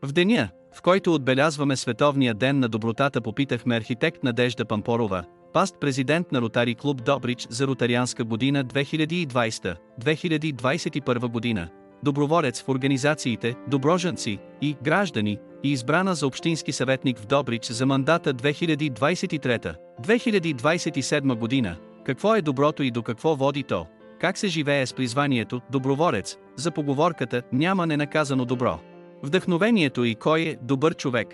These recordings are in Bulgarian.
В деня, в който отбелязваме Световния ден на добротата, попитахме архитект Надежда Пампорова, паст президент на Ротари клуб Добрич за ротарианска година 2020-2021 година, доброволец в организациите, доброжанци и граждани, и избрана за общински съветник в Добрич за мандата 2023-2027 година. Какво е доброто и до какво води то? Как се живее с призванието доброволец, за поговорката няма ненаказано добро? Вдъхновението и кой е добър човек?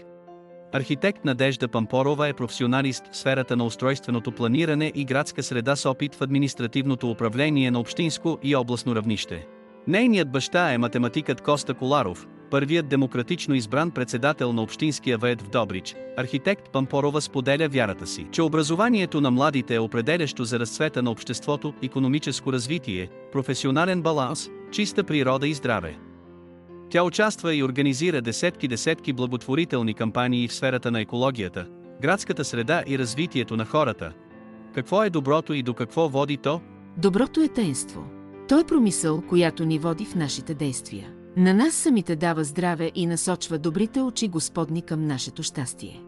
Архитект Надежда Пампорова е професионалист в сферата на устройственото планиране и градска среда с опит в административното управление на общинско и областно равнище. Нейният баща е математикът Коста Коларов, първият демократично избран председател на Общинския съвет в Добрич. Архитект Пампорова споделя вярата си, че образованието на младите е определящо за разцвета на обществото, икономическо развитие, професионален баланс, чиста природа и здраве. Тя участва и организира десетки благотворителни кампании в сферата на екологията, градската среда и развитието на хората. Какво е доброто и до какво води то? Доброто е таинство. То е промисъл, която ни води в нашите действия. На нас самите дава здраве и насочва добрите очи Господни към нашето щастие.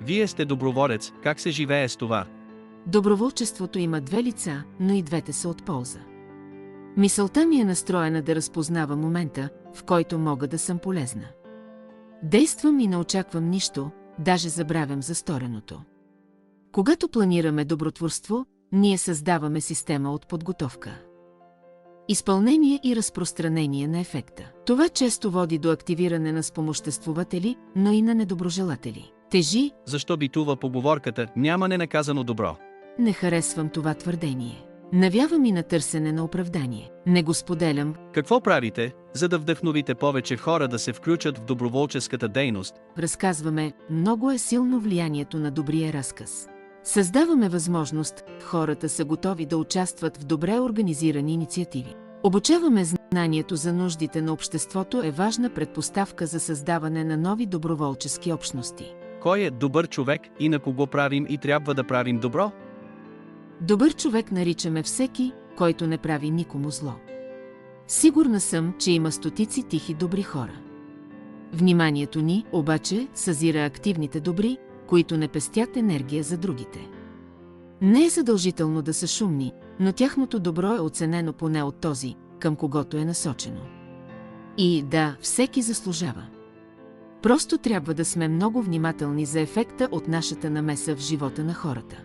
Вие сте доброволец, как се живее с това? Доброволчеството има две лица, но и двете са от полза. Мисълта ми е настроена да разпознава момента, в който мога да съм полезна. Действам и не очаквам нищо, даже забравям за стореното. Когато планираме добротворство, ние създаваме система от подготовка, изпълнение и разпространение на ефекта. Това често води до активиране на спомоществователи, но и на недоброжелатели. Тежи, защо битува поговорката «няма ненаказано добро». Не харесвам това твърдение. Навявам и на търсене на оправдание. Не го споделям. Какво правите, за да вдъхновите повече хора да се включат в доброволческата дейност? Разказваме, много е силно влиянието на добрия разказ. Създаваме възможност, хората са готови да участват в добре организирани инициативи. Обучаваме знанието за нуждите на обществото е важна предпоставка за създаване на нови доброволчески общности. Кой е добър човек и на кого правим и трябва да правим добро? Добър човек наричаме всеки, който не прави никому зло. Сигурна съм, че има стотици тихи добри хора. Вниманието ни, обаче, съзира активните добри, които не пестят енергия за другите. Не е задължително да са шумни, но тяхното добро е оценено поне от този, към когото е насочено. И да, всеки заслужава. Просто трябва да сме много внимателни за ефекта от нашата намеса в живота на хората.